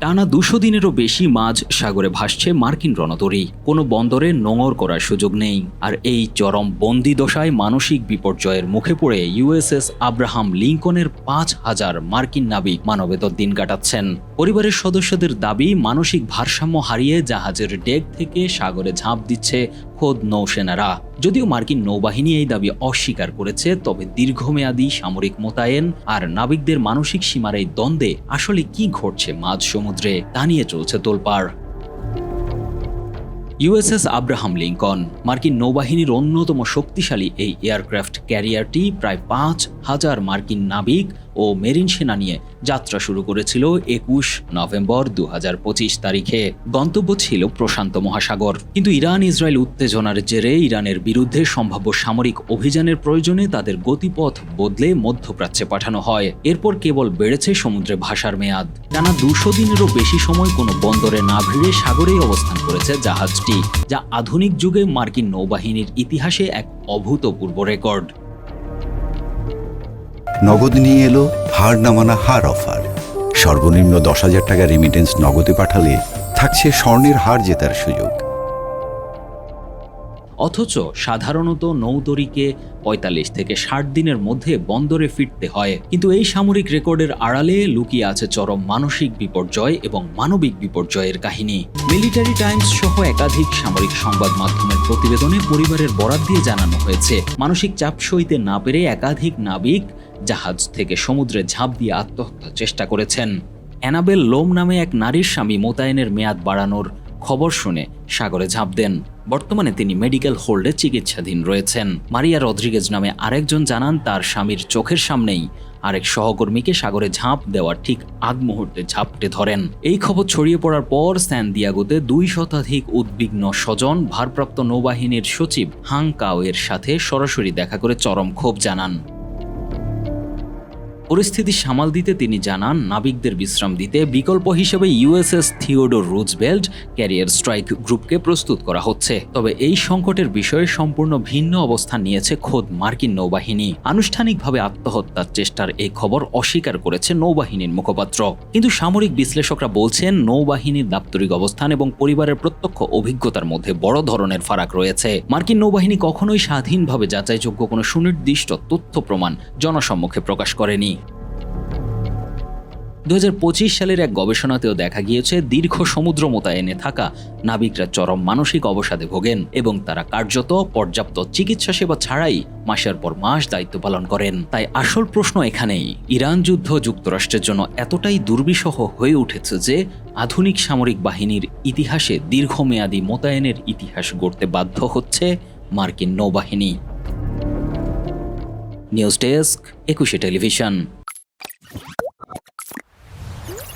টানা ২০০ দিনেরও বেশি মাঝ সাগরে ভাসছে মার্কিন রণতরী। কোনো বন্দরে নোঙর করার সুযোগ নেই। আর এই চরম বন্দি দশায় মানসিক বিপর্যয়ের মুখে পড়ে ইউএসএস আব্রাহাম লিঙ্কনের ৫,০০০ মার্কিন নাবিক মানবেতর দিন কাটাচ্ছেন। পরিবারের সদস্যদের দাবি, মানসিক ভারসাম্য হারিয়ে জাহাজের ডেক থেকে সাগরে ঝাঁপ দিচ্ছে খোদ নৌসেনারা। যদিও মার্কিন নৌবাহিনী এই দাবি অস্বীকার করেছে, তবে দীর্ঘমেয়াদী সামরিক মোতায়েন আর নাবিকদের মানসিক সীমার এই দ্বন্দ্বে আসলে কি ঘটছে মাঝ সমুদ্রে তা নিয়ে চলছে তোলপাড়। ইউএসএস আব্রাহাম লিঙ্কন মার্কিন নৌবাহিনীর অন্যতম শক্তিশালী এই এয়ারক্রাফট ক্যারিয়ারটি প্রায় ৫,০০০ মার্কিন নাবিক ও মেরিন সেনা নিয়ে যাত্রা শুরু করেছিল ২১ নভেম্বর ২০২৫ তারিখে। গন্তব্য ছিল প্রশান্ত মহাসাগর। কিন্তু ইরান ইসরায়েল উত্তেজনার জেরে ইরানের বিরুদ্ধে সম্ভাব্য সামরিক অভিযানের প্রয়োজনে তাদের গতিপথ বদলে মধ্যপ্রাচ্যে পাঠানো হয়। এরপর কেবল বেড়েছে সমুদ্রে ভাসার মেয়াদ। টানা ২০০ দিনেরও বেশি সময় কোনো বন্দরে না ভিড়ে সাগরেই অবস্থান করেছে জাহাজটি, যা আধুনিক যুগে মার্কিন নৌবাহিনীর ইতিহাসে এক অভূতপূর্ব রেকর্ড। নগদ নিয়ে এলো হার না মানা হার অফার। সর্বনিম্ন ১০,০০০ টাকা রেমিটেন্স নগদে পাঠালে থাকছে স্বর্ণের হার জেতার সুযোগ। অথচ সাধারণত নৌতরীকে ৪৫ থেকে ৬০ দিনের মধ্যে বন্দরে ফিরতে হয়। কিন্তু এই সামরিক রেকর্ডের আড়ালে লুকিয়ে আছে চরম মানসিক বিপর্যয় এবং মানবিক বিপর্যয়ের কাহিনী। মিলিটারি টাইমস সহ একাধিক সামরিক সংবাদ মাধ্যমের প্রতিবেদনে পরিবারের বরাত দিয়ে জানানো হয়েছে, মানসিক চাপ সইতে না পেরে একাধিক নাবিক জাহাজ থেকে সমুদ্রে ঝাঁপ দিয়ে আত্মহত্যার চেষ্টা করেছেন। অ্যানাবেল লোম নামে এক নারীর স্বামী মোতায়েনের মেয়াদ বাড়ানোর খবর শুনে সাগরে ঝাঁপ দেন। বর্তমানে তিনি মেডিকেল হোল্ডে চিকিৎসাধীন রয়েছেন। মারিয়া রদ্রিগেজ নামে আরেকজন জানান, তার স্বামীর চোখের সামনেই আরেক সহকর্মীকে সাগরে ঝাঁপ দেওয়ার ঠিক আগ মুহূর্তে ঝাপটে ধরেন। এই খবর ছড়িয়ে পড়ার পর স্যান দিয়াগোতে ২০০ শতাধিক উদ্বিগ্ন স্বজন ভারপ্রাপ্ত নৌবাহিনীর সচিব হাং কাও এর সাথে সরাসরি দেখা করে চরম ক্ষোভ জানান। পরিস্থিতি সামাল দিতে তিনি জানান, নাবিকদের বিশ্রাম দিতে বিকল্প হিসেবে USS Theodore Roosevelt career strike গ্রুপকে প্রস্তুত করা হচ্ছে। তবে এই সংকটের বিষয়ে সম্পূর্ণ ভিন্ন অবস্থান নিয়েছে খোদ মার্কিন নৌবাহিনী। আনুষ্ঠানিকভাবে আত্মহত্যার চেষ্টার এই খবর অস্বীকার করেছে নৌবাহিনীর মুখপাত্র। কিন্তু সামরিক বিশ্লেষকরা বলছেন, নৌবাহিনীর দাপ্তরিক অবস্থান এবং পরিবারের প্রত্যক্ষ অভিজ্ঞতার মধ্যে বড় ধরনের ফারাক রয়েছে। মার্কিন নৌবাহিনী কখনোই স্বাধীনভাবে যাচাইযোগ্য কোনো সুনির্দিষ্ট তথ্য প্রমাণ জনসম্মুখে প্রকাশ করেনি। ২০২৫ সালের এক গবেষণাতেও দেখা গিয়েছে, দীর্ঘ সমুদ্র মোতায়েনে থাকা নাবিকরা চরম মানসিক অবসাদে ভোগেন এবং তারা কার্যত পর্যাপ্ত চিকিৎসা সেবা ছাড়াই মাসের পর মাস দায়িত্ব পালন করেন। তাই আসল প্রশ্ন এখানেই, ইরান যুদ্ধ যুক্তরাষ্ট্রের জন্য এতটাই দুর্বিষহ হয়ে উঠেছে যে আধুনিক সামরিক বাহিনীর ইতিহাসে দীর্ঘমেয়াদী মোতায়েনের ইতিহাস গড়তে বাধ্য হচ্ছে মার্কিন নৌবাহিনী। News desk, ২১ television.